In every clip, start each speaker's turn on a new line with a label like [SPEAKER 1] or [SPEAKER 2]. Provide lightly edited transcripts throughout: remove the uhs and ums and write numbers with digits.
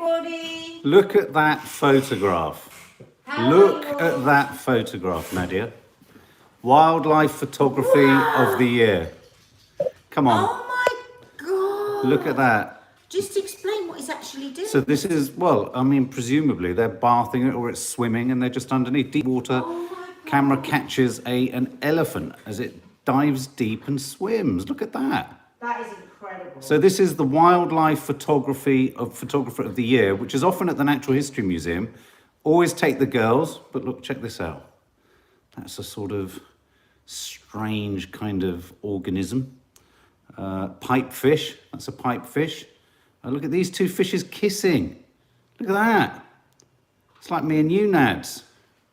[SPEAKER 1] everybody.
[SPEAKER 2] Look at that photograph. Look at that photograph, Nadia. Wildlife photography of the year. Come on.
[SPEAKER 1] Oh my God.
[SPEAKER 2] Look at that.
[SPEAKER 1] Just explain what it's actually doing.
[SPEAKER 2] So this is, well, I mean, presumably they're bathing it or it's swimming and they're just underneath. Deep water. Camera catches an elephant as it dives deep and swims. Look at that.
[SPEAKER 1] That is incredible.
[SPEAKER 2] So this is the wildlife photographer of the year, which is often at the Natural History Museum. Always take the girls, but look, check this out. That's a sort of strange kind of organism. Pipefish, that's a pipefish. Look at these two fishes kissing. Look at that. It's like me and you, Nads.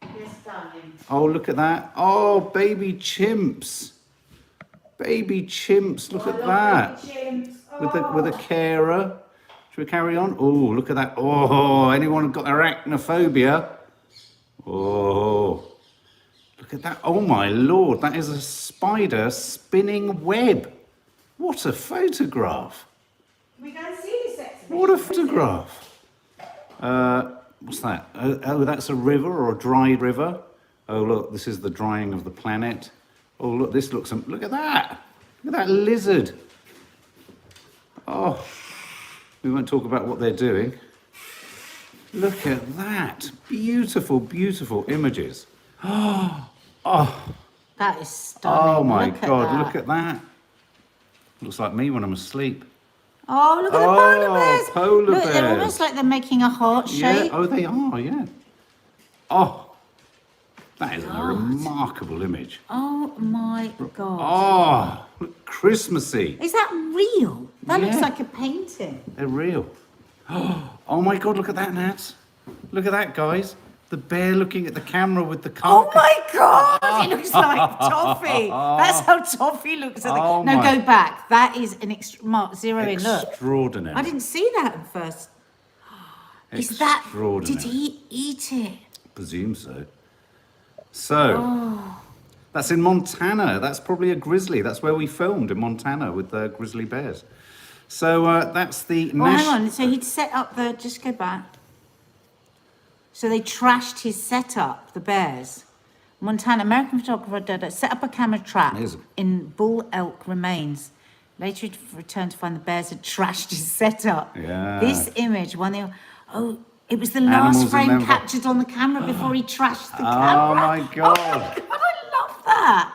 [SPEAKER 1] Yes, darling.
[SPEAKER 2] Oh, look at that. Oh, baby chimps. Baby chimps, look at that.
[SPEAKER 1] Baby chimps. Oh.
[SPEAKER 2] With a carer. Should we carry on? Oh, look at that. Oh, anyone got arachnophobia? Oh, look at that. Oh my Lord, that is a spider spinning web. What a photograph.
[SPEAKER 1] We go and see this exhibition.
[SPEAKER 2] What a photograph. What's that? Oh, that's a river or a dry river. Oh, look, this is the drying of the planet. Oh, look, this looks, look at that. Look at that lizard. Oh, we won't talk about what they're doing. Look at that. Beautiful, beautiful images. Oh,
[SPEAKER 1] that is stunning.
[SPEAKER 2] oh my
[SPEAKER 1] Look
[SPEAKER 2] God,
[SPEAKER 1] at that.
[SPEAKER 2] look at that. Looks like me when I'm asleep.
[SPEAKER 1] Oh, look at the polar bears.
[SPEAKER 2] Polar
[SPEAKER 1] look,
[SPEAKER 2] bears.
[SPEAKER 1] They're almost like they're making a heart shape.
[SPEAKER 2] Yeah, oh, they are, yeah. Oh, that is a remarkable image.
[SPEAKER 1] Oh my God.
[SPEAKER 2] Oh, look, Christmassy.
[SPEAKER 1] Is that real? That looks
[SPEAKER 2] Yeah.
[SPEAKER 1] like a painting.
[SPEAKER 2] They're real. Oh my God, look at that, Nats. Look at that, guys. The bear looking at the camera with the car.
[SPEAKER 1] Oh my God, it looks like Toffee. That's how Toffee looks. At the...
[SPEAKER 2] Oh
[SPEAKER 1] no,
[SPEAKER 2] my-
[SPEAKER 1] go back. That is an Mark, zero in, look.
[SPEAKER 2] Extraordinary.
[SPEAKER 1] I didn't see that at first. Is that,
[SPEAKER 2] Extraordinary.
[SPEAKER 1] did he eat it?
[SPEAKER 2] Presume so. So, that's in Montana. That's probably a grizzly. That's where we filmed, in Montana, with the grizzly bears. So that's the...
[SPEAKER 1] Oh, hang on. So he'd set up the, just go back. So they trashed his setup, the bears. Montana, American photographer set up a camera trap
[SPEAKER 2] Amazing.
[SPEAKER 1] in bull elk remains. Later he returned to find the bears had trashed his setup.
[SPEAKER 2] Yeah.
[SPEAKER 1] This image, it was the
[SPEAKER 2] Animals
[SPEAKER 1] last
[SPEAKER 2] and
[SPEAKER 1] frame
[SPEAKER 2] them-
[SPEAKER 1] captured on the camera before he trashed the camera.
[SPEAKER 2] Oh my God.
[SPEAKER 1] Oh my God, I love that.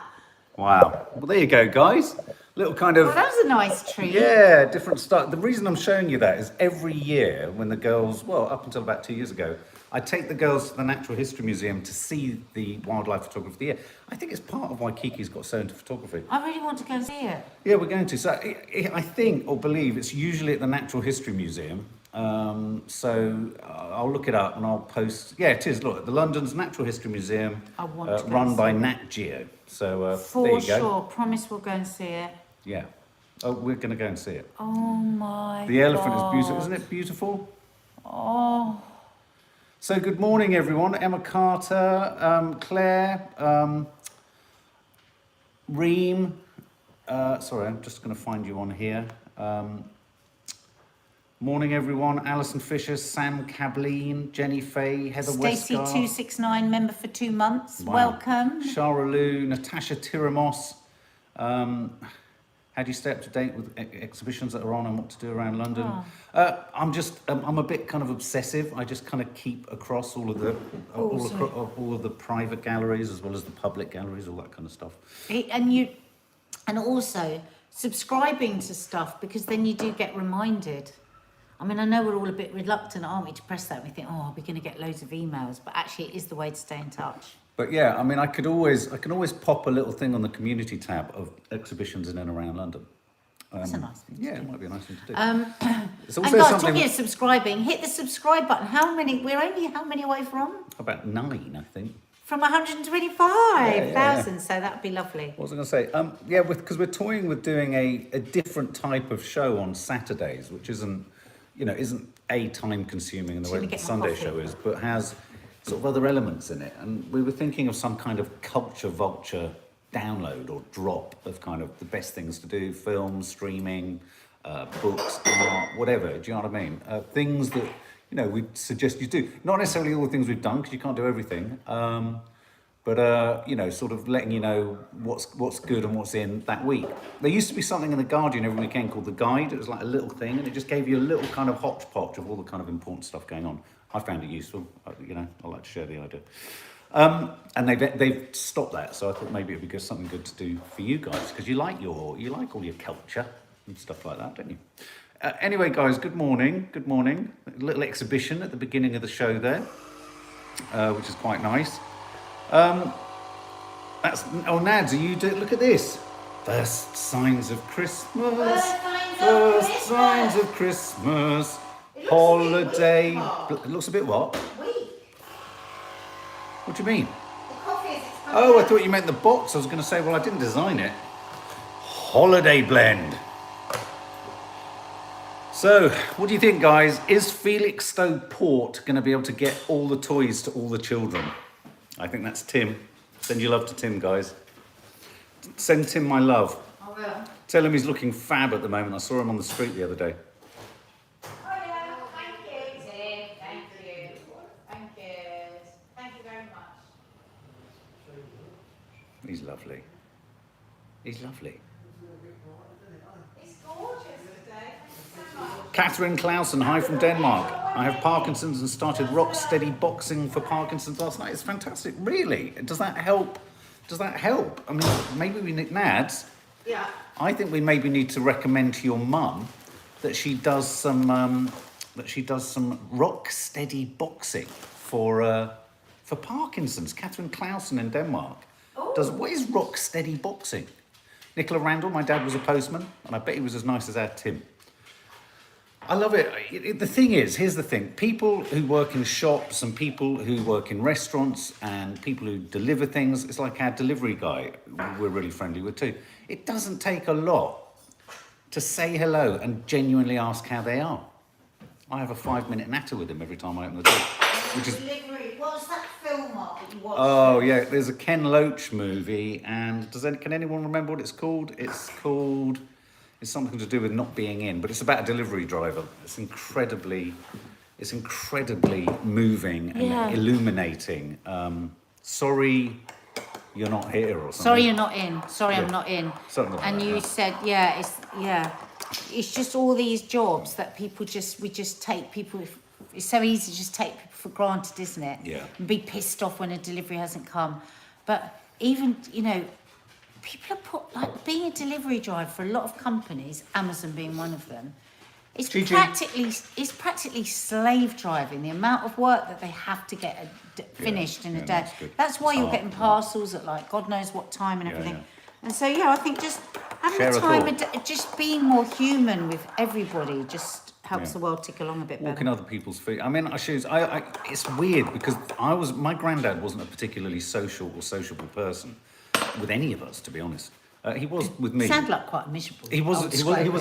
[SPEAKER 2] Wow. Well, there you go, guys. Little kind of...
[SPEAKER 1] Well, that was a nice treat.
[SPEAKER 2] Yeah, different style. The reason I'm showing you that is every year when the girls, well, up until about 2 years ago, I take the girls to the Natural History Museum to see the wildlife photography of the year. I think it's part of why Kiki's got so into photography.
[SPEAKER 1] I really want to go see it.
[SPEAKER 2] Yeah, we're going to. So I think or believe it's usually at the Natural History Museum. So I'll look it up and I'll post. Yeah, it is. Look, at the London's Natural History Museum,
[SPEAKER 1] I want to go
[SPEAKER 2] run
[SPEAKER 1] and
[SPEAKER 2] by
[SPEAKER 1] see it.
[SPEAKER 2] Nat Geo. So there
[SPEAKER 1] For
[SPEAKER 2] you go.
[SPEAKER 1] sure. Promise we'll go and see it.
[SPEAKER 2] Yeah. Oh, we're going to go and see it.
[SPEAKER 1] Oh my
[SPEAKER 2] The elephant is
[SPEAKER 1] God.
[SPEAKER 2] beautiful, isn't it? Beautiful.
[SPEAKER 1] Oh.
[SPEAKER 2] So good morning, everyone. Emma Carter, Claire, Reem. Sorry, I'm just going to find you on here. Morning, everyone. Alison Fisher, Sam Cableen, Jenny Fay, Heather
[SPEAKER 1] Stacey
[SPEAKER 2] Westgar.
[SPEAKER 1] 269, member for 2 months.
[SPEAKER 2] Wow.
[SPEAKER 1] Welcome.
[SPEAKER 2] Shara Lou, Natasha Tiramos. How do you stay up to date with exhibitions that are on and what to do around London? I'm a bit kind of obsessive. I just kind of keep across all of the all of the private galleries as well as the public galleries, all that kind of stuff.
[SPEAKER 1] And also subscribing to stuff, because then you do get reminded. I mean, I know we're all a bit reluctant, aren't we, to press that. We think, oh, we're going to get loads of emails, but actually it is the way to stay in touch.
[SPEAKER 2] But yeah, I mean, I can always pop a little thing on the community tab of exhibitions in and around London.
[SPEAKER 1] That's a nice thing to
[SPEAKER 2] Yeah,
[SPEAKER 1] do.
[SPEAKER 2] it might be a nice thing to do. It's
[SPEAKER 1] And
[SPEAKER 2] also
[SPEAKER 1] guys,
[SPEAKER 2] something
[SPEAKER 1] talking of subscribing, hit the subscribe button. We're only how many away from?
[SPEAKER 2] about 9, I think.
[SPEAKER 1] From 125,000, so that'd be lovely.
[SPEAKER 2] What was I going to say? Yeah, because we're toying with doing a different type of show on Saturdays, which isn't a time consuming in the way
[SPEAKER 1] Gonna
[SPEAKER 2] that the
[SPEAKER 1] get my
[SPEAKER 2] Sunday
[SPEAKER 1] coffee.
[SPEAKER 2] show is, but has sort of other elements in it. And we were thinking of some kind of culture vulture download or drop of kind of the best things to do: films, streaming, books, art, whatever. Do you know what I mean? Things that you know, we suggest you do. Not necessarily all the things we've done, because you can't do everything. But you know, sort of letting you know what's good and what's in that week. There used to be something in the Guardian every weekend called the Guide. It was like a little thing, and it just gave you a little kind of hodgepodge of all the kind of important stuff going on. I found it useful. You know, I like to share the idea. And they've stopped that, so I thought maybe it'd be something good to do for you guys, because you like all your culture and stuff like that, don't you? Anyway, guys, good morning. Good morning. A little exhibition at the beginning of the show there, which is quite nice. Nads, are you look at this. First signs of Christmas. First signs of Christmas. Holiday. It looks a bit what? What do you mean?
[SPEAKER 1] The coffee is
[SPEAKER 2] Oh, I thought you meant the box. I was going to say, well, I didn't design it. Holiday blend. So, what do you think, guys? Is Felixstowe Port going to be able to get all the toys to all the children? I think that's Tim. Send your love to Tim, guys. Send Tim my love.
[SPEAKER 1] I will.
[SPEAKER 2] Tell him he's looking fab at the moment. I saw him on the street the other day.
[SPEAKER 1] Oh yeah, thank you, Tim. Thank you. Thank you. Thank you very much.
[SPEAKER 2] He's lovely. He's lovely.
[SPEAKER 1] It's gorgeous today. Thank you so much.
[SPEAKER 2] Catherine Clausen, hi from Denmark. I have Parkinson's and started rock steady boxing for Parkinson's last night. It's fantastic. Really? Does that help? Does that help? I mean, maybe we need Nads.
[SPEAKER 1] Yeah.
[SPEAKER 2] I think we maybe need to recommend to your mum that she does some rock steady boxing for Parkinson's. Catherine Clausen in Denmark what is rock steady boxing? Nicola Randall, my dad was a postman, and I bet he was as nice as our Tim. I love it. The thing is, here's the thing. People who work in shops and people who work in restaurants and people who deliver things, it's like our delivery guy we're really friendly with too. It doesn't take a lot to say hello and genuinely ask how they are. I have a 5-minute natter with him every time I open the door. Which is,
[SPEAKER 1] Delivery. What was that film, Mark, that you watched?
[SPEAKER 2] oh, yeah, there's a Ken Loach movie, and can anyone remember what it's called? It's something to do with not being in, but it's about a delivery driver. It's incredibly moving and illuminating. Sorry, you're not here, or something.
[SPEAKER 1] Sorry, you're not in. Sorry,
[SPEAKER 2] Yeah.
[SPEAKER 1] I'm not in.
[SPEAKER 2] Something like
[SPEAKER 1] and
[SPEAKER 2] that,
[SPEAKER 1] you
[SPEAKER 2] yeah.
[SPEAKER 1] said, it's just all these jobs that we just take people. It's so easy to just take people for granted, isn't it?
[SPEAKER 2] Yeah.
[SPEAKER 1] And be pissed off when a delivery hasn't come. But even, you know, people are being a delivery driver for a lot of companies, Amazon being one of them. It's practically slave driving. The amount of work that they have to get finished in a day. That's why you're getting parcels at like God knows what time and everything.
[SPEAKER 2] Yeah.
[SPEAKER 1] And so I think just having
[SPEAKER 2] Share a
[SPEAKER 1] time,
[SPEAKER 2] thought.
[SPEAKER 1] just being more human with everybody, just helps the world tick along a bit better.
[SPEAKER 2] Walking other people's feet. I mean, it's weird because my granddad wasn't a particularly social or sociable person with any of us, to be honest. He was with me.
[SPEAKER 1] Sound like quite miserable.
[SPEAKER 2] He was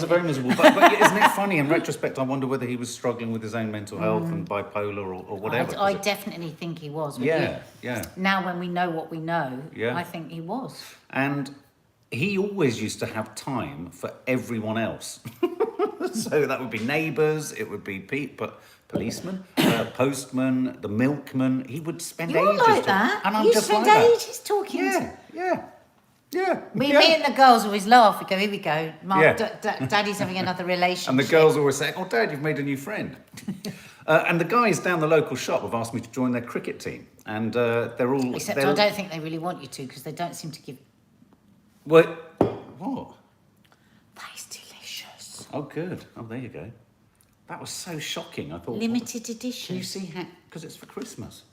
[SPEAKER 2] a very miserable. But isn't it funny? In retrospect, I wonder whether he was struggling with his own mental health and bipolar or whatever.
[SPEAKER 1] I definitely think he was.
[SPEAKER 2] Yeah.
[SPEAKER 1] Now, when we know what we know,
[SPEAKER 2] Yeah.
[SPEAKER 1] I think he was.
[SPEAKER 2] And he always used to have time for everyone else. So that would be neighbours, it would be policemen, postmen, the milkman. He would spend
[SPEAKER 1] You're
[SPEAKER 2] ages
[SPEAKER 1] like that.
[SPEAKER 2] And I'm
[SPEAKER 1] You
[SPEAKER 2] just
[SPEAKER 1] spend
[SPEAKER 2] like that.
[SPEAKER 1] ages talking to.
[SPEAKER 2] Yeah.
[SPEAKER 1] Me and the girls always laugh. We go, here we go.
[SPEAKER 2] Yeah.
[SPEAKER 1] Daddy's having another relationship.
[SPEAKER 2] And the girls always say, "Oh, Dad, you've made a new friend." And the guys down the local shop have asked me to join their cricket team, and they're all.
[SPEAKER 1] Except I don't think they really want you to because they don't seem to give.
[SPEAKER 2] What?
[SPEAKER 1] That is delicious.
[SPEAKER 2] Oh, good. Oh, there you go. That was so shocking. I thought
[SPEAKER 1] Limited edition.
[SPEAKER 2] Can you see how? Because it's for Christmas.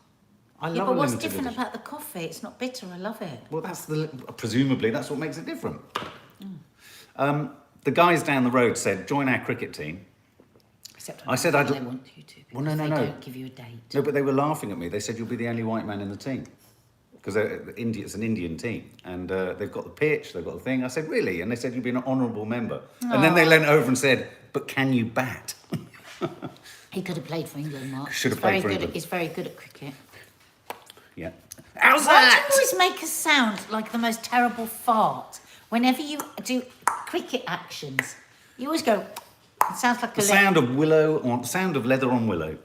[SPEAKER 2] I
[SPEAKER 1] Yeah,
[SPEAKER 2] love
[SPEAKER 1] but
[SPEAKER 2] a
[SPEAKER 1] what's
[SPEAKER 2] limited
[SPEAKER 1] different
[SPEAKER 2] edition.
[SPEAKER 1] about the coffee? It's not bitter. I love it.
[SPEAKER 2] Well, presumably that's what makes it different. The guys down the road said, "Join our cricket team."
[SPEAKER 1] Except
[SPEAKER 2] I said I'd-
[SPEAKER 1] they want you to.
[SPEAKER 2] Well, no,
[SPEAKER 1] because
[SPEAKER 2] no,
[SPEAKER 1] they
[SPEAKER 2] no.
[SPEAKER 1] don't give you a date.
[SPEAKER 2] No, but they were laughing at me. They said, "You'll be the only white man in the team." Because it's an Indian team, and they've got the pitch, they've got the thing. I said, "Really?" And they said, "You'll be an honourable member." And then they leant over and said, "But can you bat?"
[SPEAKER 1] He could have played for England, Mark.
[SPEAKER 2] Should have played for England.
[SPEAKER 1] He's very good at cricket.
[SPEAKER 2] Yeah. How's
[SPEAKER 1] Why do
[SPEAKER 2] that?
[SPEAKER 1] you always make us sound like the most terrible fart? Whenever you do cricket actions, you always go... It sounds like
[SPEAKER 2] The sound of willow, or sound of leather on willow.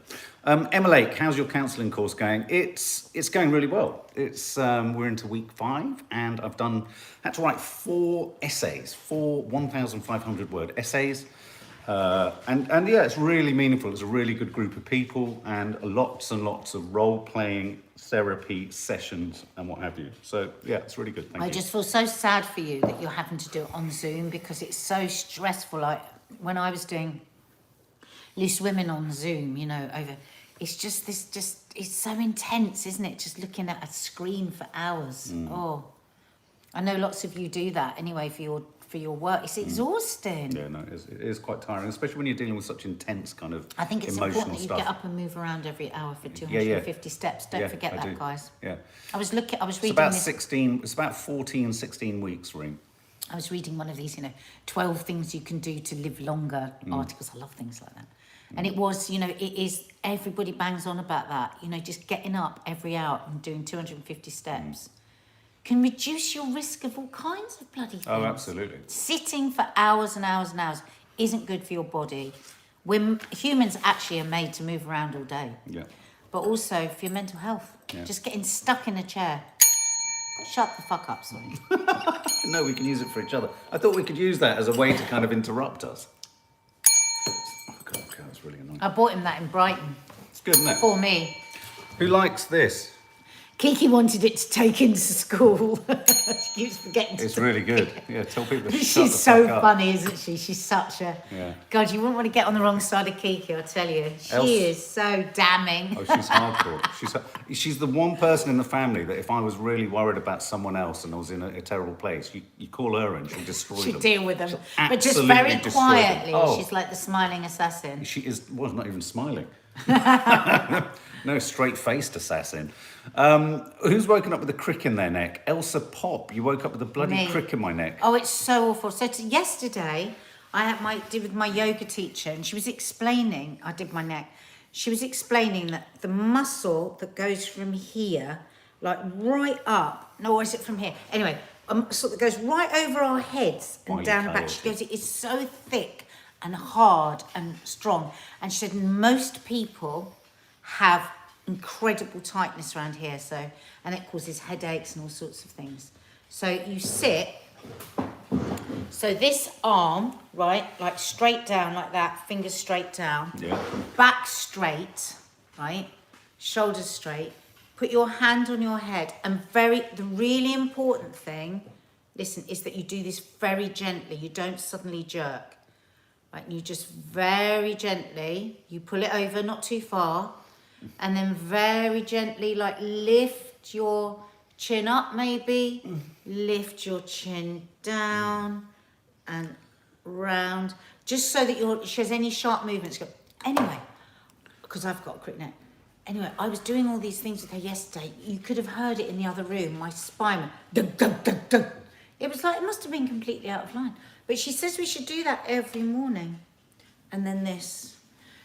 [SPEAKER 2] Emma Lake, how's your counselling course going? It's going really well. It's we're into week 5, and I've had to write 4 essays, 4 1,500 word essays, and yeah, it's really meaningful. It's a really good group of people, and lots and lots of role playing, therapy sessions, and what have you. So yeah, it's really good. Thank you.
[SPEAKER 1] I just feel so sad for you that you're having to do it on Zoom because it's so stressful. Like when I was doing Loose Women on Zoom, you know, it's just it's so intense, isn't it? Just looking at a screen for hours. Oh, I know lots of you do that anyway for your work. It's exhausting.
[SPEAKER 2] Yeah, no, it is quite tiring, especially when you're dealing with such intense kind of
[SPEAKER 1] I think it's
[SPEAKER 2] emotional
[SPEAKER 1] important that you
[SPEAKER 2] stuff.
[SPEAKER 1] get up and move around every hour for 250 steps. Don't forget that, guys.
[SPEAKER 2] Yeah.
[SPEAKER 1] I was reading
[SPEAKER 2] It's about
[SPEAKER 1] this.
[SPEAKER 2] 16. It's about 14, 16 weeks, Reem.
[SPEAKER 1] I was reading one of these, 12 things you can do to live longer articles. I love things like that. And it was, it is, everybody bangs on about that. Just getting up every hour and doing 250 steps can reduce your risk of all kinds of bloody things.
[SPEAKER 2] Oh, absolutely.
[SPEAKER 1] Sitting for hours and hours and hours isn't good for your body. Humans actually are made to move around all day.
[SPEAKER 2] Yeah.
[SPEAKER 1] But also for your mental health.
[SPEAKER 2] Yeah.
[SPEAKER 1] Just getting stuck in a chair. Shut the fuck up, sorry.
[SPEAKER 2] No, we can use it for each other. I thought we could use that as a way to kind of interrupt us. Oh, God, that's really annoying.
[SPEAKER 1] I bought him that in Brighton.
[SPEAKER 2] It's good, isn't it?
[SPEAKER 1] For me.
[SPEAKER 2] Who likes this?
[SPEAKER 1] Kiki wanted it to take into school. She keeps forgetting to
[SPEAKER 2] It's really good. Yeah, tell people to shut the
[SPEAKER 1] She's
[SPEAKER 2] fuck
[SPEAKER 1] so
[SPEAKER 2] up.
[SPEAKER 1] funny, isn't she? She's such a...
[SPEAKER 2] Yeah.
[SPEAKER 1] God, you wouldn't want to get on the wrong side of Kiki, I tell you. She is so damning.
[SPEAKER 2] Oh, she's hardcore. She's the one person in the family that if I was really worried about someone else and I was in a terrible place, you call her and she'll destroy them.
[SPEAKER 1] She'd deal with them.
[SPEAKER 2] She'll
[SPEAKER 1] But just
[SPEAKER 2] absolutely
[SPEAKER 1] very
[SPEAKER 2] destroy them.
[SPEAKER 1] quietly,
[SPEAKER 2] Oh.
[SPEAKER 1] she's like the smiling assassin.
[SPEAKER 2] She was not even smiling. No, straight-faced assassin. Who's woken up with a crick in their neck? Elsa Pop, you woke up with a bloody
[SPEAKER 1] Me.
[SPEAKER 2] crick in my neck.
[SPEAKER 1] Oh, it's so awful. So yesterday, I did with my yoga teacher, and she was explaining, I did my neck, she was explaining that the muscle that goes from here, like right up, no, or is it from here? Anyway, a muscle that goes right over our heads and
[SPEAKER 2] Why
[SPEAKER 1] down
[SPEAKER 2] you
[SPEAKER 1] the back. She
[SPEAKER 2] chaotic?
[SPEAKER 1] goes, it is so thick and hard and strong. And she said most people have incredible tightness around here, and it causes headaches and all sorts of things. So you sit, so this arm, right, like straight down like that, fingers straight down,
[SPEAKER 2] Yeah.
[SPEAKER 1] back straight, right, shoulders straight, put your hand on your head, and the really important thing, listen, is that you do this very gently, you don't suddenly jerk. Right, you just very gently, you pull it over, not too far, and then very gently, like lift your chin up maybe, lift your chin down and round, just so that if there's any sharp movements, go. Anyway, because I've got a quick neck. Anyway, I was doing all these things with her yesterday. You could have heard it in the other room. My spine went, dug, dug, dug, dug. It was like, it must have been completely out of line. But she says we should do that every morning. And then this.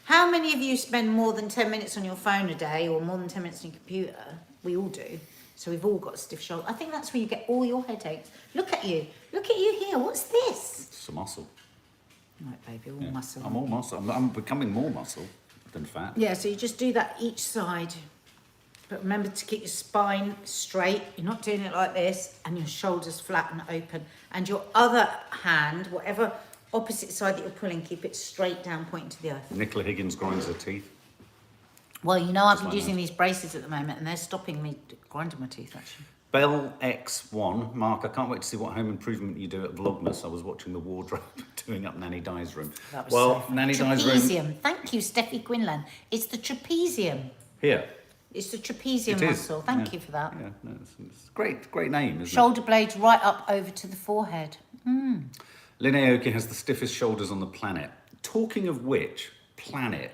[SPEAKER 1] How many of you spend more than 10 minutes on your phone a day or more than 10 minutes on your computer? We all do. So we've all got a stiff shoulder. I think that's where you get all your headaches. Look at you. Look at you here. What's this?
[SPEAKER 2] It's a muscle.
[SPEAKER 1] Right, baby, all
[SPEAKER 2] Yeah.
[SPEAKER 1] muscle.
[SPEAKER 2] I'm all muscle. I'm becoming more muscle than fat.
[SPEAKER 1] Yeah, so you just do that each side. But remember to keep your spine straight. You're not doing it like this. And your shoulders flat and open. And your other hand, whatever opposite side that you're pulling, keep it straight down, pointing to the earth.
[SPEAKER 2] Nicola Higgins grinds her teeth.
[SPEAKER 1] Well, I've been
[SPEAKER 2] like
[SPEAKER 1] using
[SPEAKER 2] that.
[SPEAKER 1] these braces at the moment, and they're stopping me grinding my teeth, actually.
[SPEAKER 2] Bell X1, Mark, I can't wait to see what home improvement you do at Vlogmas. I was watching the wardrobe doing up Nanny Di's room.
[SPEAKER 1] That was
[SPEAKER 2] Well,
[SPEAKER 1] so fun.
[SPEAKER 2] Nanny Di's room
[SPEAKER 1] Trapezium. Thank you, Steffi Quinlan. It's the trapezium.
[SPEAKER 2] here.
[SPEAKER 1] It's the trapezium
[SPEAKER 2] It is.
[SPEAKER 1] muscle. Thank
[SPEAKER 2] Yeah.
[SPEAKER 1] you for that.
[SPEAKER 2] Yeah, no, it's a great name, isn't
[SPEAKER 1] Shoulder blades right up over to the forehead.
[SPEAKER 2] it? Lynn Aoki has the stiffest shoulders on the planet. Talking of which, planet,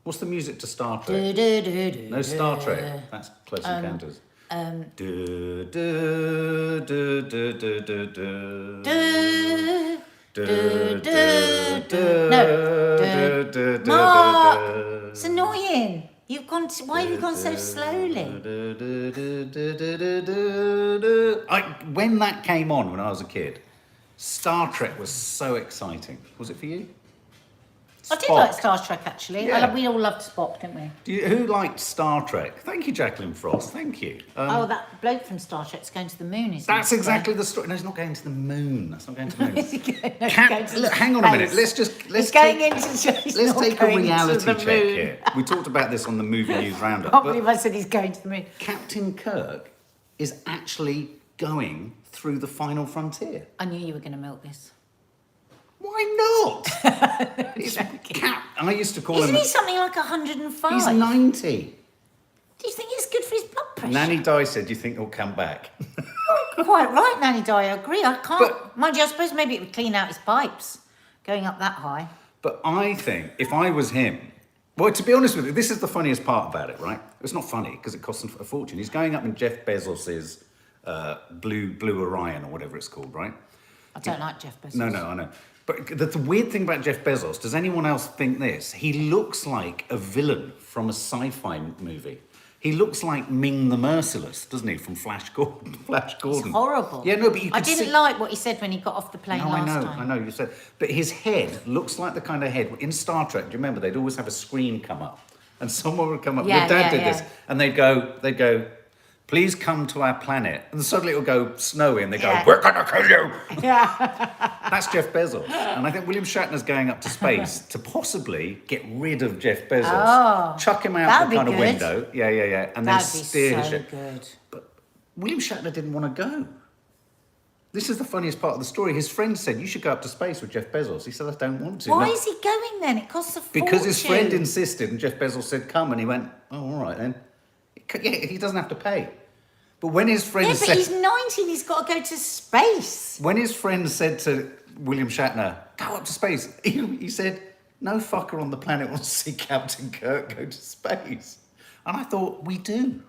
[SPEAKER 2] what's the music to Star Trek? No, Star Trek. That's Close Encounters.
[SPEAKER 1] Mark, it's annoying. Why have you gone so slowly?
[SPEAKER 2] When that came on when I was a kid, Star Trek was so exciting. Was it for you?
[SPEAKER 1] I did
[SPEAKER 2] Spock.
[SPEAKER 1] like Star Trek, actually.
[SPEAKER 2] Yeah.
[SPEAKER 1] We all loved Spock, didn't we?
[SPEAKER 2] Who liked Star Trek? Thank you, Jacqueline Frost. Thank you.
[SPEAKER 1] That bloke from Star Trek's going to the moon, isn't
[SPEAKER 2] That's
[SPEAKER 1] he?
[SPEAKER 2] exactly the story. No, he's not going to the moon. That's not going to the moon.
[SPEAKER 1] Is he going to
[SPEAKER 2] Look, hang on a minute.
[SPEAKER 1] space?
[SPEAKER 2] Let's
[SPEAKER 1] He's going into space.
[SPEAKER 2] let's
[SPEAKER 1] not
[SPEAKER 2] take a
[SPEAKER 1] going to
[SPEAKER 2] reality
[SPEAKER 1] the
[SPEAKER 2] check
[SPEAKER 1] moon.
[SPEAKER 2] here. We talked about this on the movie news roundup.
[SPEAKER 1] I can't
[SPEAKER 2] but
[SPEAKER 1] believe I said he's going to the moon.
[SPEAKER 2] Captain Kirk is actually going through the final frontier.
[SPEAKER 1] I knew you were going to milk this.
[SPEAKER 2] Why not? I used to call
[SPEAKER 1] Isn't
[SPEAKER 2] him.
[SPEAKER 1] he something like 105?
[SPEAKER 2] He's 90.
[SPEAKER 1] Do you think it's good for his blood pressure?
[SPEAKER 2] Nanny Di said, "Do you think he'll come back?"
[SPEAKER 1] Quite right, Nanny Di, I agree. I can't.
[SPEAKER 2] But-
[SPEAKER 1] Mind you, I suppose maybe it would clean out his pipes going up that high.
[SPEAKER 2] But I think if I was him, well, to be honest with you, this is the funniest part about it, right? It's not funny because it costs him a fortune. He's going up in Jeff Bezos's Blue Orion or whatever it's called, right?
[SPEAKER 1] I don't like Jeff Bezos.
[SPEAKER 2] No, I know. But the weird thing about Jeff Bezos, does anyone else think this? He looks like a villain from a sci-fi movie. He looks like Ming the Merciless, doesn't he, from Flash Gordon?
[SPEAKER 1] It's horrible.
[SPEAKER 2] Yeah, no, but you
[SPEAKER 1] I
[SPEAKER 2] could
[SPEAKER 1] didn't
[SPEAKER 2] see...
[SPEAKER 1] like what he said when he got off the plane
[SPEAKER 2] No,
[SPEAKER 1] last
[SPEAKER 2] I
[SPEAKER 1] time.
[SPEAKER 2] know, you said. But his head looks like the kind of head... In Star Trek, do you remember, they'd always have a screen come up. And someone would come up,
[SPEAKER 1] Yeah,
[SPEAKER 2] your dad
[SPEAKER 1] yeah,
[SPEAKER 2] did
[SPEAKER 1] yeah.
[SPEAKER 2] this. And they'd go, please come to our planet. And suddenly it would go snowy and they go,
[SPEAKER 1] Yeah.
[SPEAKER 2] we're going to kill you.
[SPEAKER 1] Yeah.
[SPEAKER 2] That's Jeff Bezos. And I think William Shatner's going up to space to possibly get rid of Jeff Bezos.
[SPEAKER 1] Oh,
[SPEAKER 2] chuck him out
[SPEAKER 1] that'd
[SPEAKER 2] the
[SPEAKER 1] be
[SPEAKER 2] kind of
[SPEAKER 1] good.
[SPEAKER 2] window. Yeah. And then
[SPEAKER 1] That'd be
[SPEAKER 2] steer his
[SPEAKER 1] so
[SPEAKER 2] ship.
[SPEAKER 1] good.
[SPEAKER 2] But William Shatner didn't want to go. This is the funniest part of the story. His friend said, you should go up to space with Jeff Bezos. He said, I don't want to.
[SPEAKER 1] Why
[SPEAKER 2] No.
[SPEAKER 1] is he going then? It costs a fortune.
[SPEAKER 2] Because his friend insisted and Jeff Bezos said, come. And he went, oh, all right then. Yeah, he doesn't have to pay. But when his friend
[SPEAKER 1] Yeah, but
[SPEAKER 2] said...
[SPEAKER 1] he's 90 and he's got to go to space.
[SPEAKER 2] When his friend said to William Shatner, go up to space, he said, no fucker on the planet wants to see Captain Kirk go to space. And I thought, we do.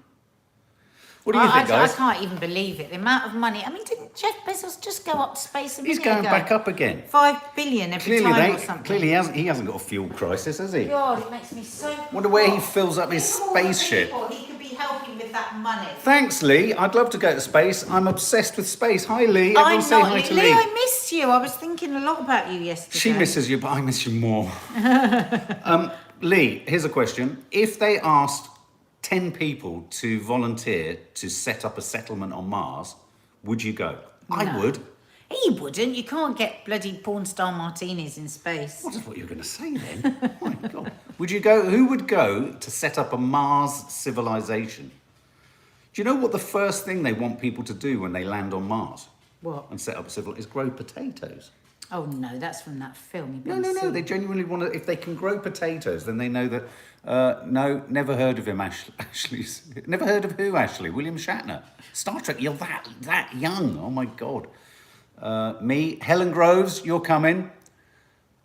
[SPEAKER 2] What do you think,
[SPEAKER 1] I
[SPEAKER 2] guys?
[SPEAKER 1] can't even believe it. The amount of money. I mean, didn't Jeff Bezos just go up to space a minute
[SPEAKER 2] He's going
[SPEAKER 1] ago?
[SPEAKER 2] back up again.
[SPEAKER 1] 5 billion every time or something.
[SPEAKER 2] Clearly he hasn't got a fuel crisis, has he?
[SPEAKER 1] God, it makes me so...
[SPEAKER 2] Wonder where he
[SPEAKER 1] cross.
[SPEAKER 2] fills up his
[SPEAKER 1] Think of all the
[SPEAKER 2] spaceship.
[SPEAKER 1] people he could be helping with that money.
[SPEAKER 2] Thanks, Lee. I'd love to go to space. I'm obsessed with space. Hi, Lee. Everyone
[SPEAKER 1] I'm
[SPEAKER 2] say
[SPEAKER 1] not,
[SPEAKER 2] hi to
[SPEAKER 1] Lee,
[SPEAKER 2] Lee.
[SPEAKER 1] I missed you. I was thinking a lot about you yesterday.
[SPEAKER 2] She misses you, but I miss you more. Lee, here's a question. If they asked 10 people to volunteer to set up a settlement on Mars, would you go? I
[SPEAKER 1] No.
[SPEAKER 2] would.
[SPEAKER 1] He wouldn't. You can't get bloody porn star martinis in space.
[SPEAKER 2] What is what you were going to say then? Oh my God. Would you go? Who would go to set up a Mars civilization? Do you know what the first thing they want people to do when they land on Mars
[SPEAKER 1] What?
[SPEAKER 2] and set up a civilization is grow potatoes?
[SPEAKER 1] Oh no, that's from that film.
[SPEAKER 2] No. They genuinely want to. If they can grow potatoes, then they know that. No, never heard of him. Ashley's never heard of who? Ashley William Shatner. Star Trek. You're that young. Oh my God. Me, Helen Groves. You're coming.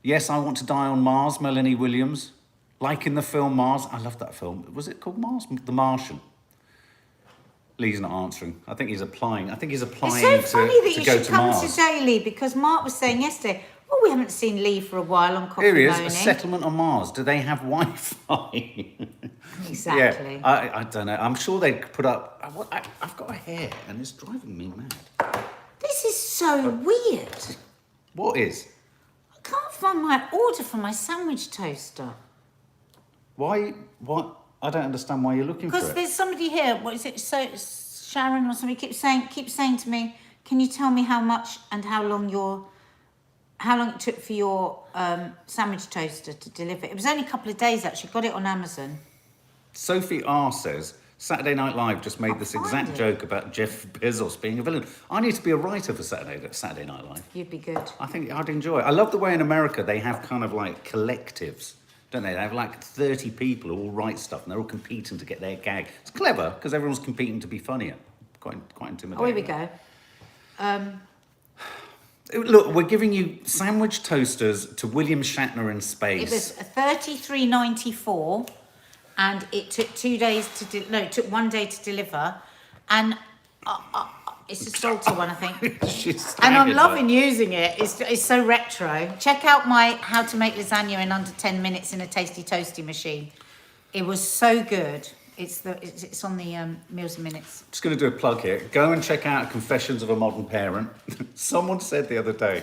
[SPEAKER 2] Yes, I want to die on Mars. Melanie Williams. Like in the film Mars. I love that film. Was it called Mars? The Martian. Lee's not answering. I think he's applying.
[SPEAKER 1] It's so funny that
[SPEAKER 2] to
[SPEAKER 1] you
[SPEAKER 2] go
[SPEAKER 1] should
[SPEAKER 2] to
[SPEAKER 1] come
[SPEAKER 2] Mars.
[SPEAKER 1] today, Lee, because Mark was saying yesterday, oh, we haven't seen Lee for a while on Coffee
[SPEAKER 2] Here he is,
[SPEAKER 1] Moaning.
[SPEAKER 2] a settlement on Mars. Do they have Wi-Fi?
[SPEAKER 1] Exactly.
[SPEAKER 2] Yeah, I don't know. I'm sure they'd put up... I've got a hair and it's driving me mad.
[SPEAKER 1] This is so weird.
[SPEAKER 2] What is?
[SPEAKER 1] I can't find my order for my sandwich toaster.
[SPEAKER 2] Why? What? I don't understand why you're looking for
[SPEAKER 1] Because
[SPEAKER 2] it.
[SPEAKER 1] there's somebody here, what is it, so Sharon or somebody keeps saying to me, can you tell me how much and how long it took for your sandwich toaster to deliver? It was only a couple of days actually, got it on Amazon.
[SPEAKER 2] Sophie R says, Saturday Night Live just made this
[SPEAKER 1] find
[SPEAKER 2] exact
[SPEAKER 1] it.
[SPEAKER 2] joke about Jeff Bezos being a villain. I need to be a writer for Saturday Night Live.
[SPEAKER 1] You'd be good.
[SPEAKER 2] I think I'd enjoy it. I love the way in America they have kind of like collectives, don't they? They have like 30 people who all write stuff and they're all competing to get their gag. It's clever because everyone's competing to be funnier. Quite intimidating.
[SPEAKER 1] Oh, here we go.
[SPEAKER 2] Look, we're giving you sandwich toasters to William Shatner in
[SPEAKER 1] It
[SPEAKER 2] space.
[SPEAKER 1] was $33.94 and it took 2 days it took 1 day to deliver. And it's a salty one, I think.
[SPEAKER 2] She's
[SPEAKER 1] And I'm
[SPEAKER 2] staggered,
[SPEAKER 1] loving
[SPEAKER 2] like.
[SPEAKER 1] using it. It's so retro. Check out my how to make lasagna in under 10 minutes in a tasty toasty machine. It was so good. It's on the Meals and Minutes.
[SPEAKER 2] Just going to do a plug here. Go and check out Confessions of a Modern Parent. Someone said the other day,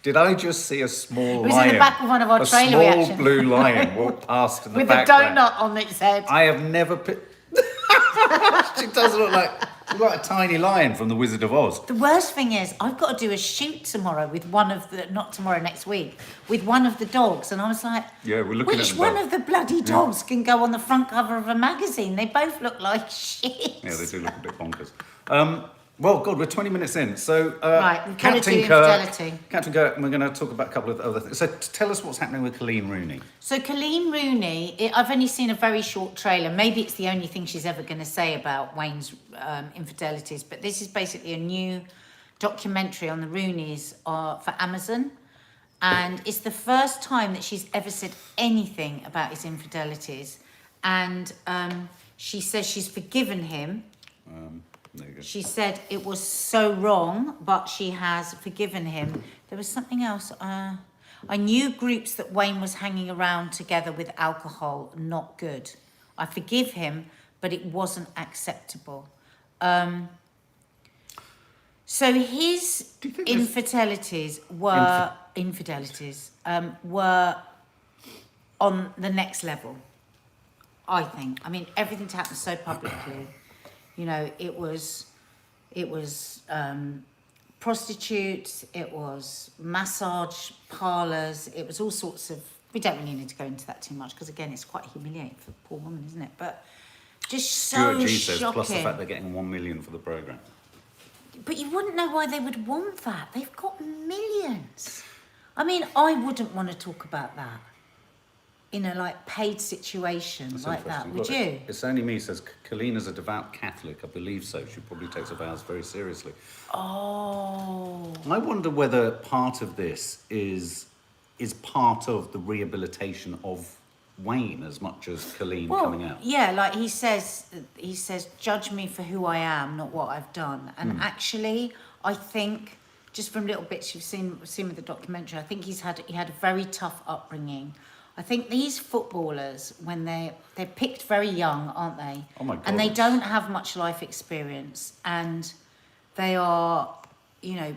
[SPEAKER 2] did I just see a small
[SPEAKER 1] It was
[SPEAKER 2] lion?
[SPEAKER 1] in the back of one of our
[SPEAKER 2] a
[SPEAKER 1] trailer
[SPEAKER 2] small
[SPEAKER 1] reactions.
[SPEAKER 2] blue lion walk past in the
[SPEAKER 1] With a
[SPEAKER 2] background.
[SPEAKER 1] donut on its head.
[SPEAKER 2] I have never... She does look like a tiny lion from The Wizard of Oz.
[SPEAKER 1] The worst thing is, I've got to do a shoot tomorrow with one of the, not tomorrow, next week, with one of the dogs. And I was like,
[SPEAKER 2] Yeah, we're looking at
[SPEAKER 1] which
[SPEAKER 2] them
[SPEAKER 1] one
[SPEAKER 2] both.
[SPEAKER 1] of the bloody dogs can go on the front cover of a magazine? They both look like shit.
[SPEAKER 2] Yeah, they do look a bit bonkers. Well, God, we're 20 minutes in. So,
[SPEAKER 1] Right, we've got to
[SPEAKER 2] Captain
[SPEAKER 1] do
[SPEAKER 2] Kirk,
[SPEAKER 1] infidelity.
[SPEAKER 2] Captain Kirk, and we're going to talk about a couple of other things. So, tell us what's happening with Coleen Rooney.
[SPEAKER 1] So Coleen Rooney, I've only seen a very short trailer. Maybe it's the only thing she's ever going to say about Wayne's infidelities. But this is basically a new documentary on the Rooneys for Amazon. And it's the first time that she's ever said anything about his infidelities. And she says she's forgiven him.
[SPEAKER 2] There you go.
[SPEAKER 1] She said it was so wrong, but she has forgiven him. There was something else. I knew groups that Wayne was hanging around together with alcohol, not good. I forgive him, but it wasn't acceptable. So his
[SPEAKER 2] Do you think there's-
[SPEAKER 1] infidelities were were on the next level, I think. I mean, everything happened so publicly. You know, it was prostitutes, it was massage parlours, it was all sorts of... We don't really need to go into that too much because, again, it's quite humiliating for the poor woman, isn't it? But just so
[SPEAKER 2] Stuart G says,
[SPEAKER 1] shocking.
[SPEAKER 2] plus the fact they're getting 1 million for the programme.
[SPEAKER 1] But you wouldn't know why they would want that. They've got millions. I mean, I wouldn't want to talk about that in a, like, paid situation
[SPEAKER 2] That's
[SPEAKER 1] like that,
[SPEAKER 2] interesting.
[SPEAKER 1] would
[SPEAKER 2] Well,
[SPEAKER 1] you?
[SPEAKER 2] It's only me, says Coleen is a devout Catholic. I believe so. She probably takes her vows very seriously.
[SPEAKER 1] Oh...
[SPEAKER 2] I wonder whether part of this is part of the rehabilitation of Wayne as much as Coleen coming out.
[SPEAKER 1] Yeah, like he says, judge me for who I am, not what I've done. And actually, I think, just from little bits you've seen with the documentary, I think he had a very tough upbringing. I think these footballers, when they're picked very young, aren't they?
[SPEAKER 2] Oh my God.
[SPEAKER 1] And they don't have much life experience, and they are, you know,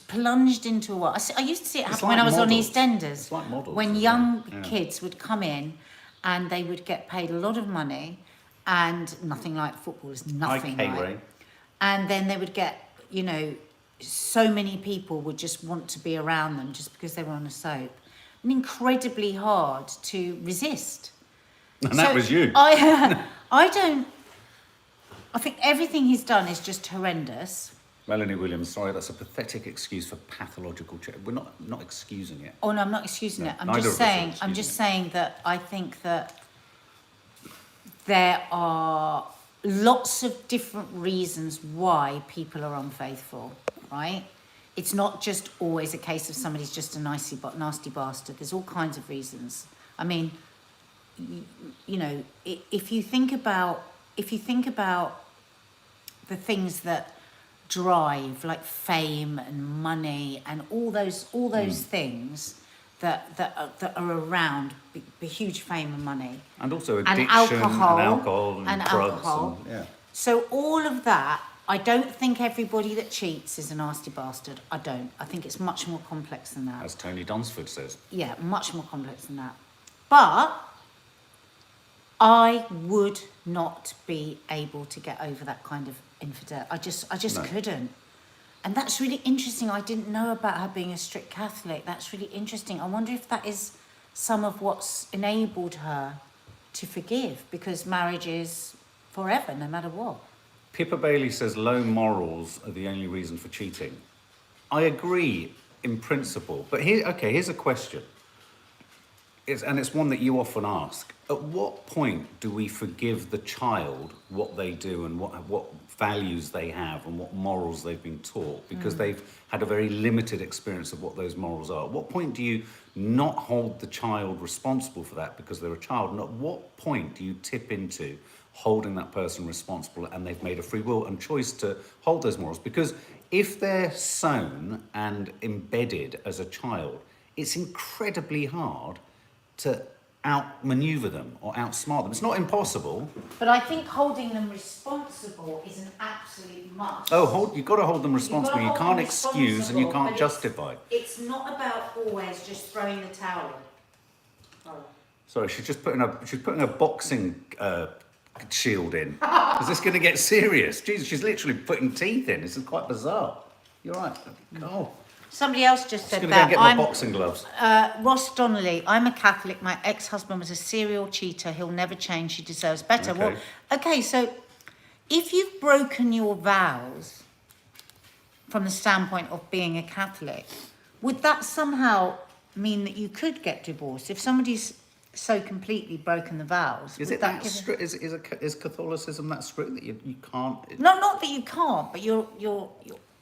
[SPEAKER 1] plunged into a world. I used to see it happen when I was on EastEnders.
[SPEAKER 2] It's like models,
[SPEAKER 1] when
[SPEAKER 2] isn't it?
[SPEAKER 1] young
[SPEAKER 2] Yeah.
[SPEAKER 1] kids would come in and they would get paid a lot of money, and nothing like footballers, nothing
[SPEAKER 2] Hi,
[SPEAKER 1] like.
[SPEAKER 2] K-Ray.
[SPEAKER 1] And then they would get, you know, so many people would just want to be around them just because they were on a soap. And incredibly hard to resist.
[SPEAKER 2] And that was you.
[SPEAKER 1] I think everything he's done is just horrendous.
[SPEAKER 2] Melanie Williams, sorry, that's a pathetic excuse for pathological check. We're not excusing it.
[SPEAKER 1] Oh no, I'm not excusing
[SPEAKER 2] No,
[SPEAKER 1] it. I'm
[SPEAKER 2] neither
[SPEAKER 1] just
[SPEAKER 2] of us are
[SPEAKER 1] saying. I'm
[SPEAKER 2] excusing
[SPEAKER 1] just
[SPEAKER 2] it.
[SPEAKER 1] saying that I think that there are lots of different reasons why people are unfaithful, right? It's not just always a case of somebody's just a nasty bastard. There's all kinds of reasons. I mean, you know, if you think about the things that drive, like fame and money and all those things that are around the huge fame and money.
[SPEAKER 2] And also
[SPEAKER 1] And
[SPEAKER 2] addiction
[SPEAKER 1] alcohol.
[SPEAKER 2] and drugs. And, yeah.
[SPEAKER 1] So all of that, I don't think everybody that cheats is a nasty bastard. I don't. I think it's much more complex than that.
[SPEAKER 2] As Tony Dunsford says.
[SPEAKER 1] Yeah, much more complex than that. But I would not be able to get over that kind of infidelity. I just
[SPEAKER 2] No.
[SPEAKER 1] couldn't. And that's really interesting. I didn't know about her being a strict Catholic. That's really interesting. I wonder if that is some of what's enabled her to forgive, because marriage is forever, no matter what.
[SPEAKER 2] Pippa Bailey says low morals are the only reason for cheating. I agree in principle, but here's a question. It's one that you often ask. At what point do we forgive the child what they do and what values they have and what morals they've been taught, because they've had a very limited experience of what those morals are? At what point do you not hold the child responsible for that because they're a child? And at what point do you tip into holding that person responsible and they've made a free will and choice to hold those morals? Because if they're sown and embedded as a child, it's incredibly hard to outmaneuver them or outsmart them. It's not impossible.
[SPEAKER 1] But I think holding them responsible is an absolute must.
[SPEAKER 2] Oh, you've got to hold them responsible. You
[SPEAKER 1] hold
[SPEAKER 2] can't
[SPEAKER 1] them
[SPEAKER 2] excuse and you
[SPEAKER 1] responsible,
[SPEAKER 2] can't
[SPEAKER 1] but
[SPEAKER 2] justify.
[SPEAKER 1] It's not about always just throwing the towel in. Oh.
[SPEAKER 2] Sorry, she's putting a boxing shield in. Is this going to get serious? Jesus, she's literally putting teeth in. This is quite bizarre. You're right. Oh.
[SPEAKER 1] Somebody else just said
[SPEAKER 2] I'm
[SPEAKER 1] that.
[SPEAKER 2] going to go get my boxing gloves.
[SPEAKER 1] Ross Donnelly, I'm a Catholic. My ex-husband was a serial cheater. He'll never change. He deserves better.
[SPEAKER 2] Okay.
[SPEAKER 1] Well, okay, so if you've broken your vows from the standpoint of being a Catholic, would that somehow mean that you could get divorced? If somebody's so completely broken the vows,
[SPEAKER 2] Is
[SPEAKER 1] would
[SPEAKER 2] it that
[SPEAKER 1] give
[SPEAKER 2] strict? Is Catholicism that strict that you can't?
[SPEAKER 1] No, not that you can't, but you're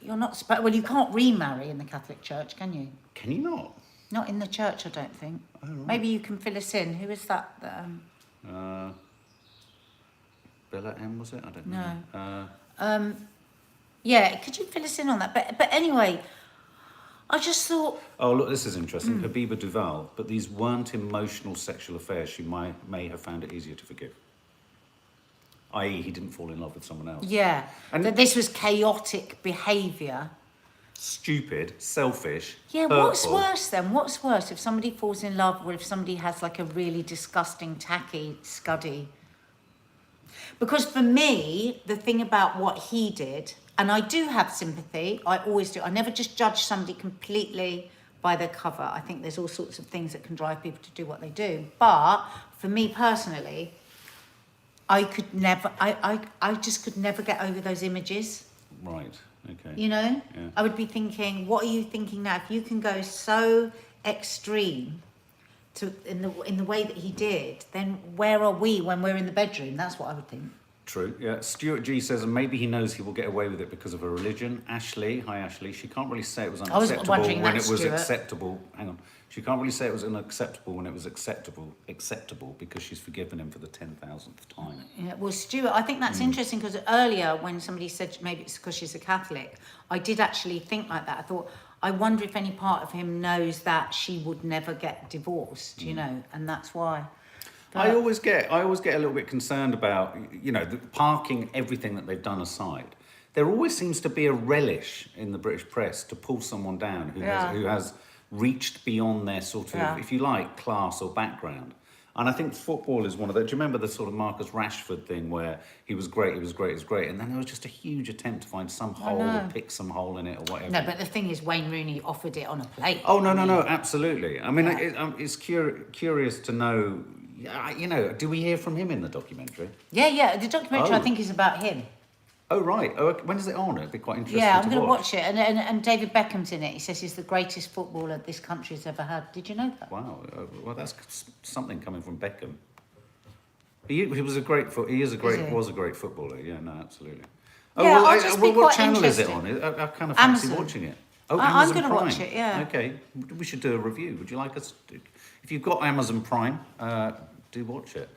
[SPEAKER 1] not. Well, you can't remarry in the Catholic Church, can you?
[SPEAKER 2] Can you not?
[SPEAKER 1] Not in the church, I don't think.
[SPEAKER 2] Oh, right.
[SPEAKER 1] Maybe you can fill us in. Who is that?
[SPEAKER 2] Bella M, was it? I don't know.
[SPEAKER 1] No. Yeah, could you fill us in on that? But anyway, I just thought.
[SPEAKER 2] Oh, look, this is interesting. Habiba Duval, but these weren't emotional sexual affairs. She may have found it easier to forgive. I.e., he didn't fall in love with someone else.
[SPEAKER 1] Yeah,
[SPEAKER 2] And-
[SPEAKER 1] that this was chaotic behaviour.
[SPEAKER 2] Stupid, selfish.
[SPEAKER 1] Yeah,
[SPEAKER 2] hurtful.
[SPEAKER 1] what's worse then? What's worse if somebody falls in love or if somebody has like a really disgusting, tacky, scuddy? Because for me, the thing about what he did, and I do have sympathy, I always do. I never just judge somebody completely by their cover. I think there's all sorts of things that can drive people to do what they do. But for me personally, I just could never get over those images.
[SPEAKER 2] Right. Okay.
[SPEAKER 1] You know,
[SPEAKER 2] Yeah.
[SPEAKER 1] I would be thinking, what are you thinking now? If you can go so extreme in the way that he did, then where are we when we're in the bedroom? That's what I would think.
[SPEAKER 2] True. Yeah. Stuart G says, and maybe he knows he will get away with it because of her religion. Ashley, hi Ashley. She can't really say it was unacceptable
[SPEAKER 1] wondering
[SPEAKER 2] when
[SPEAKER 1] that,
[SPEAKER 2] it was
[SPEAKER 1] Stuart.
[SPEAKER 2] acceptable. Hang on. She can't really say it was unacceptable when it was acceptable because she's forgiven him for the 10,000th time.
[SPEAKER 1] Yeah, well, Stuart, I think that's interesting because earlier when somebody said maybe it's because she's a Catholic, I did actually think like that. I thought, I wonder if any part of him knows that she would never get divorced, you know, and that's why. But
[SPEAKER 2] I always get a little bit concerned about, parking everything that they've done aside. There always seems to be a relish in the British press to pull someone down who has reached beyond their sort of, if you like, class or background. And I think football is one of those. Do you remember the sort of Marcus Rashford thing where he was great, and then there was just a huge attempt to find some hole or pick some hole in it or whatever.
[SPEAKER 1] No, but the thing is, Wayne Rooney offered it on a plate.
[SPEAKER 2] Oh, no, absolutely. I mean, it's curious to know, do we hear from him in the documentary?
[SPEAKER 1] Yeah, the documentary I
[SPEAKER 2] Oh.
[SPEAKER 1] think is about him.
[SPEAKER 2] Oh, right. Oh, when is it on? It'd be quite interesting
[SPEAKER 1] Yeah, I'm
[SPEAKER 2] to
[SPEAKER 1] going to
[SPEAKER 2] watch.
[SPEAKER 1] watch it. And David Beckham's in it. He says he's the greatest footballer this country's ever had. Did you know that?
[SPEAKER 2] Wow. Well, that's something coming from Beckham. He was a great was a great footballer. Yeah, no, absolutely. Oh,
[SPEAKER 1] Yeah,
[SPEAKER 2] well,
[SPEAKER 1] I'll just be
[SPEAKER 2] what
[SPEAKER 1] quite
[SPEAKER 2] channel is it
[SPEAKER 1] interested.
[SPEAKER 2] on? I kind of fancy
[SPEAKER 1] Amazon.
[SPEAKER 2] watching it. Oh,
[SPEAKER 1] I'm
[SPEAKER 2] Amazon
[SPEAKER 1] gonna
[SPEAKER 2] Prime.
[SPEAKER 1] watch it, yeah.
[SPEAKER 2] Okay, we should do a review. Would you like us to? If you've got Amazon Prime, do watch it.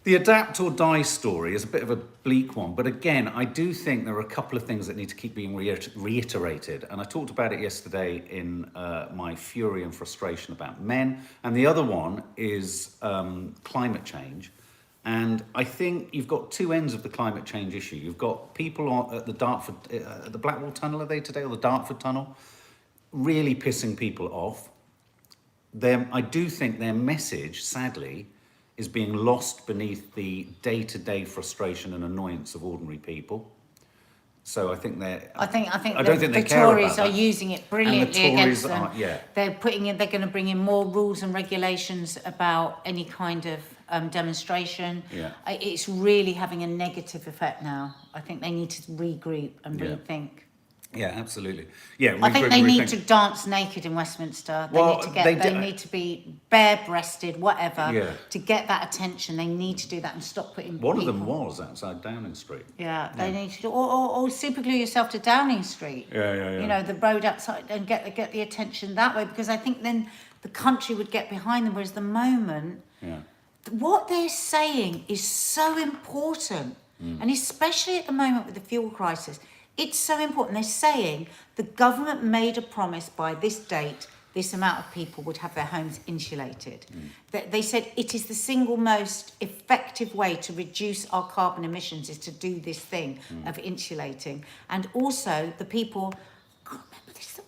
[SPEAKER 2] The adapt or die story is a bit of a bleak one, but again, I do think there are a couple of things that need to keep being reiterated. And I talked about it yesterday in my fury and frustration about men. And the other one is climate change. And I think you've got two ends of the climate change issue. You've got people at the Dartford, the Blackwall Tunnel, are they today, or the Dartford Tunnel, really pissing people off. I do think their message, sadly, is being lost beneath the day-to-day frustration and annoyance of ordinary people. So I think
[SPEAKER 1] I think
[SPEAKER 2] they
[SPEAKER 1] the
[SPEAKER 2] care
[SPEAKER 1] Tories
[SPEAKER 2] about
[SPEAKER 1] are
[SPEAKER 2] that.
[SPEAKER 1] using it brilliantly against them.
[SPEAKER 2] Yeah.
[SPEAKER 1] They're going to bring in more rules and regulations about any kind of demonstration.
[SPEAKER 2] Yeah.
[SPEAKER 1] It's really having a negative effect now. I think they need to regroup and rethink.
[SPEAKER 2] Yeah, absolutely. Yeah,
[SPEAKER 1] I think they need to dance naked in Westminster.
[SPEAKER 2] Well,
[SPEAKER 1] They need to be bare-breasted, whatever,
[SPEAKER 2] Yeah.
[SPEAKER 1] to get that attention. They need to do that and stop putting
[SPEAKER 2] One of
[SPEAKER 1] people-
[SPEAKER 2] them was outside Downing Street.
[SPEAKER 1] Yeah, they need to do, or superglue yourself to Downing Street.
[SPEAKER 2] Yeah.
[SPEAKER 1] You know, the road outside, and get the attention that way, because I think then the country would get behind them. Whereas the moment, what they're saying is so important, and especially at the moment with the fuel crisis, it's so important. They're saying the government made a promise by this date this amount of people would have their homes insulated. They said it is the single most effective way to reduce our carbon emissions is to do this thing of insulating. And also the people, I can't remember, there's a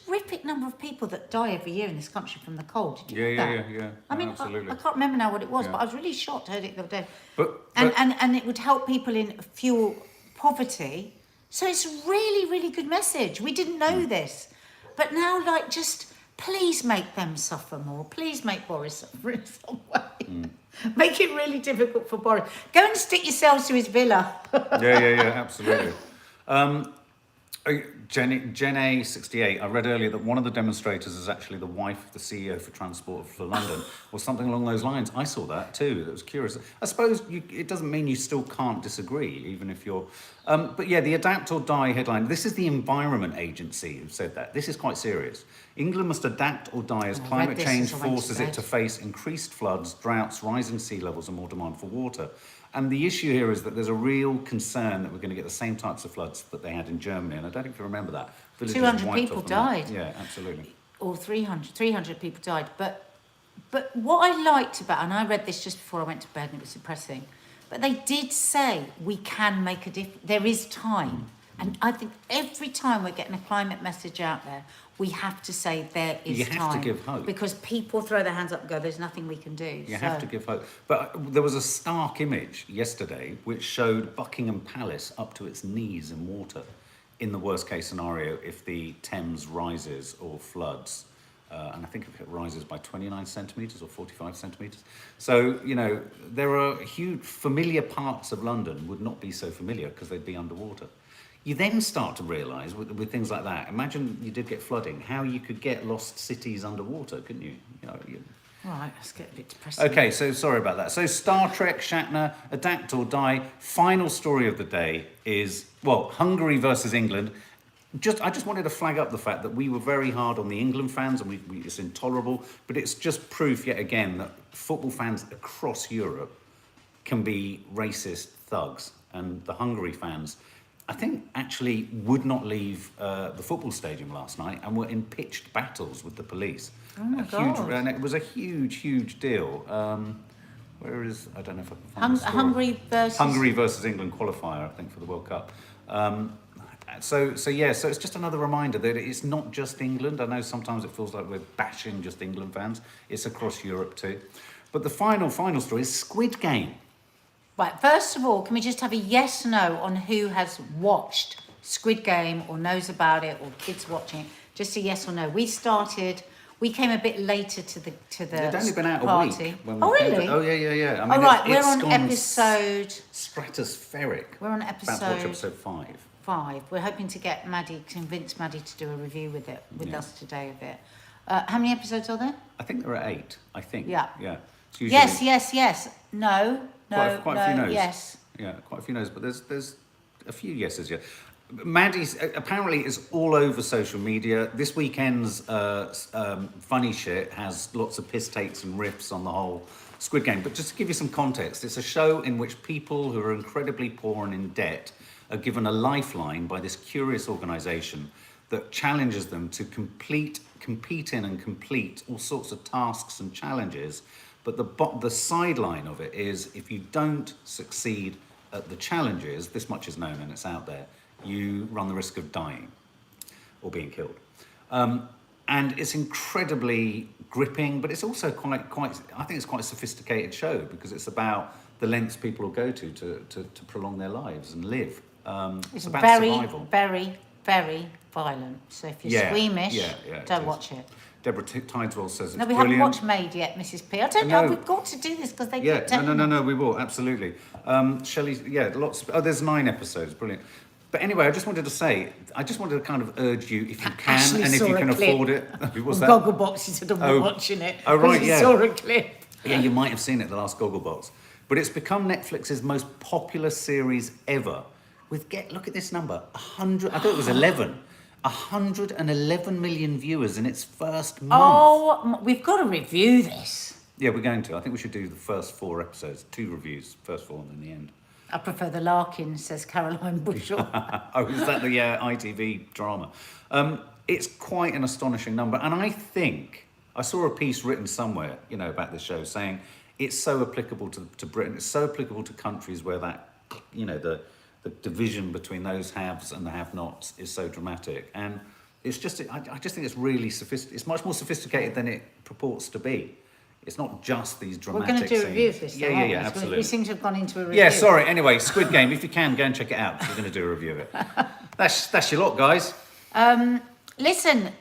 [SPEAKER 1] terrific number of people that die every year in this country from the cold. Did you know that?
[SPEAKER 2] Yeah.
[SPEAKER 1] I mean,
[SPEAKER 2] absolutely.
[SPEAKER 1] I can't remember now what it was,
[SPEAKER 2] Yeah.
[SPEAKER 1] but I was really shocked, I heard it the other day.
[SPEAKER 2] But
[SPEAKER 1] And it would help people in fuel poverty. So it's a really, really good message. We didn't know this. But now, like, just please make them suffer more. Please make Boris suffer in some way. Make it really difficult for Boris. Go and stick yourselves to his villa.
[SPEAKER 2] yeah, absolutely. Gen A68, I read earlier that one of the demonstrators is actually the wife of the CEO for Transport for London, or something along those lines. I saw that too. That was curious. I suppose it doesn't mean you still can't disagree, even if you're... but yeah, the Adapt or Die headline, this is the Environment Agency who said that. This is quite serious. England must adapt or die as climate change forces it to face increased floods, droughts, rising sea levels and more demand for water. And the issue here is that there's a real concern that we're going to get the same types of floods that they had in Germany. And I don't think you remember that. Villages
[SPEAKER 1] 200
[SPEAKER 2] wiped
[SPEAKER 1] people
[SPEAKER 2] off
[SPEAKER 1] died.
[SPEAKER 2] Yeah, absolutely.
[SPEAKER 1] Or 300 people died. But what I liked about, and I read this just before I went to bed and it was depressing, but they did say we can make a difference. There is time. And I think every time we're getting a climate message out there, we have to say there is time.
[SPEAKER 2] You have to give hope.
[SPEAKER 1] Because people throw their hands up and go, there's nothing we can do.
[SPEAKER 2] You have to give hope. But there was a stark image yesterday which showed Buckingham Palace up to its knees in water in the worst case scenario if the Thames rises or floods. And I think if it rises by 29 centimetres or 45 centimetres. So, you know, there are huge familiar parts of London would not be so familiar because they'd be underwater. You then start to realise with things like that, imagine you did get flooding, how you could get lost cities underwater, couldn't you?
[SPEAKER 1] All right, let's get a bit depressing.
[SPEAKER 2] Okay, so sorry about that. So Star Trek, Shatner, Adapt or Die. Final story of the day is, well, Hungary versus England. I just wanted to flag up the fact that we were very hard on the England fans and it's intolerable, but it's just proof yet again that football fans across Europe can be racist thugs. And the Hungary fans, I think, actually would not leave the football stadium last night and were in pitched battles with the police.
[SPEAKER 1] Oh my God.
[SPEAKER 2] And it was a huge deal. Where is, I don't know if I can find the story. Hungary versus England qualifier, I think, for the World Cup. So it's just another reminder that it's not just England. I know sometimes it feels like we're bashing just England fans. It's across Europe too. But the final story is Squid Game.
[SPEAKER 1] Right, first of all, can we just have a yes/no on who has watched Squid Game or knows about it or kids watching it? Just a yes or no. We came a bit later to the
[SPEAKER 2] It'd only been out
[SPEAKER 1] party.
[SPEAKER 2] a week. When
[SPEAKER 1] Oh,
[SPEAKER 2] we came
[SPEAKER 1] really?
[SPEAKER 2] Oh, yeah. I mean,
[SPEAKER 1] All right,
[SPEAKER 2] it's
[SPEAKER 1] we're on
[SPEAKER 2] gone
[SPEAKER 1] episode...
[SPEAKER 2] Stratospheric.
[SPEAKER 1] We're on
[SPEAKER 2] About to watch episode 5.
[SPEAKER 1] 5. We're hoping to get convince Maddie to do a review with us today of it. How many episodes are there?
[SPEAKER 2] I think there are 8, I think.
[SPEAKER 1] Yeah.
[SPEAKER 2] It's usually
[SPEAKER 1] Yes. No,
[SPEAKER 2] quite a few no's.
[SPEAKER 1] yes.
[SPEAKER 2] Yeah, quite a few no's, but there's a few yeses, yeah. Maddie's apparently is all over social media. This weekend's funny shit has lots of piss takes and riffs on the whole Squid Game. But just to give you some context, it's a show in which people who are incredibly poor and in debt are given a lifeline by this curious organisation that challenges them to compete in and complete all sorts of tasks and challenges. But the sideline of it is if you don't succeed at the challenges, this much is known and it's out there, you run the risk of dying or being killed. And it's incredibly gripping, but it's also quite, I think it's quite a sophisticated show because it's about the lengths people will go to prolong their lives and live. It's about survival.
[SPEAKER 1] Very, very violent. So if you're squeamish, don't watch it.
[SPEAKER 2] Deborah Tideswell says it's
[SPEAKER 1] no, we
[SPEAKER 2] brilliant.
[SPEAKER 1] haven't watched Made yet, Mrs. P. I don't know. We've got to do this because they keep telling us.
[SPEAKER 2] No, we will, absolutely. Shelley, lots. There's 9 episodes, brilliant. But anyway, I just wanted to kind of urge you, if you can and if you can afford it. What's that?
[SPEAKER 1] Gogglebox, he said, I'm watching it.
[SPEAKER 2] Oh, right, yeah.
[SPEAKER 1] Saw a clip.
[SPEAKER 2] Yeah, you might have seen it, the last Gogglebox. But it's become Netflix's most popular series ever. Look at this number, 100, I thought it was 11. 111 million viewers in its first month.
[SPEAKER 1] Oh, we've got to review this.
[SPEAKER 2] Yeah, we're going to. I think we should do the first 4 episodes, 2 reviews, first 4 and then the end.
[SPEAKER 1] I prefer the Larkin, says Caroline Bushell.
[SPEAKER 2] Oh, is that the ITV drama? it's quite an astonishing number. And I think I saw a piece written somewhere, you know, about this show saying it's so applicable to Britain. It's so applicable to countries where that, you know, the division between those haves and the have-nots is so dramatic. And it's just, I just think it's really it's much more sophisticated than it purports to be. It's not just these dramatic
[SPEAKER 1] We're going to do a review of
[SPEAKER 2] scenes.
[SPEAKER 1] this.
[SPEAKER 2] Yeah,
[SPEAKER 1] though, aren't we?
[SPEAKER 2] absolutely.
[SPEAKER 1] We seem to have gone into a review.
[SPEAKER 2] Yeah, sorry. Anyway, Squid Game. If you can, go and check it out. We're going to do a review of it. That's your lot, guys.
[SPEAKER 1] Listen,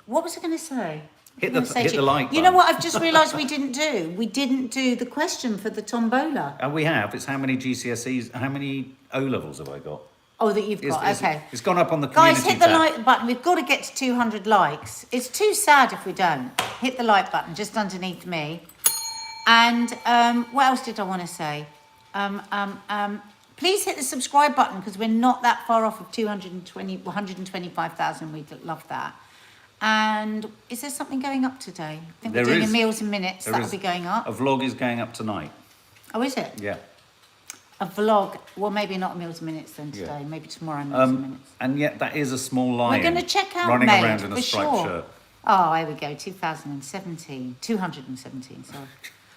[SPEAKER 1] what was I going to say?
[SPEAKER 2] Hit the like
[SPEAKER 1] You know
[SPEAKER 2] button.
[SPEAKER 1] what I've just realised we didn't do? We didn't do the question for the tombola.
[SPEAKER 2] And we have. It's how many GCSEs, how many O levels have I got?
[SPEAKER 1] Oh, that you've got. Okay.
[SPEAKER 2] It's gone up on the community
[SPEAKER 1] Guys, hit the
[SPEAKER 2] tab.
[SPEAKER 1] like button. We've got to get to 200 likes. It's too sad if we don't. Hit the like button just underneath me. And what else did I want to say? Please hit the subscribe button because we're not that far off of 125,000. We'd love that. And is there something going up today? I think we're doing a Meals and Minutes. That'll be going up.
[SPEAKER 2] A vlog is going up tonight.
[SPEAKER 1] Oh, is it?
[SPEAKER 2] Yeah.
[SPEAKER 1] A vlog. Well, maybe not Meals and Minutes then today.
[SPEAKER 2] Yeah.
[SPEAKER 1] Maybe tomorrow Meals and Minutes.
[SPEAKER 2] And yet that is a small lion.
[SPEAKER 1] We're going to check out
[SPEAKER 2] running
[SPEAKER 1] Maid,
[SPEAKER 2] around in a
[SPEAKER 1] for
[SPEAKER 2] striped
[SPEAKER 1] sure.
[SPEAKER 2] shirt.
[SPEAKER 1] Oh, here we go. 2017. 217, sorry.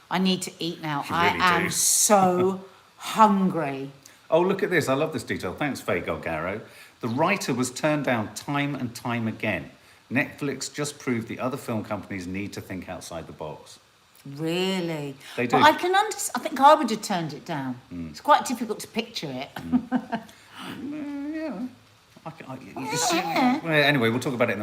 [SPEAKER 1] I need to eat now.
[SPEAKER 2] You
[SPEAKER 1] I
[SPEAKER 2] really
[SPEAKER 1] am
[SPEAKER 2] do.
[SPEAKER 1] so hungry.
[SPEAKER 2] Oh, look at this. I love this detail. Thanks, Faye Gargaro. The writer was turned down time and time again. Netflix just proved the other film companies need to think outside the box.
[SPEAKER 1] Really?
[SPEAKER 2] They do.
[SPEAKER 1] But I can understand. I think I would have turned it down. It's quite difficult to picture it.
[SPEAKER 2] Yeah. Anyway, we'll talk about it in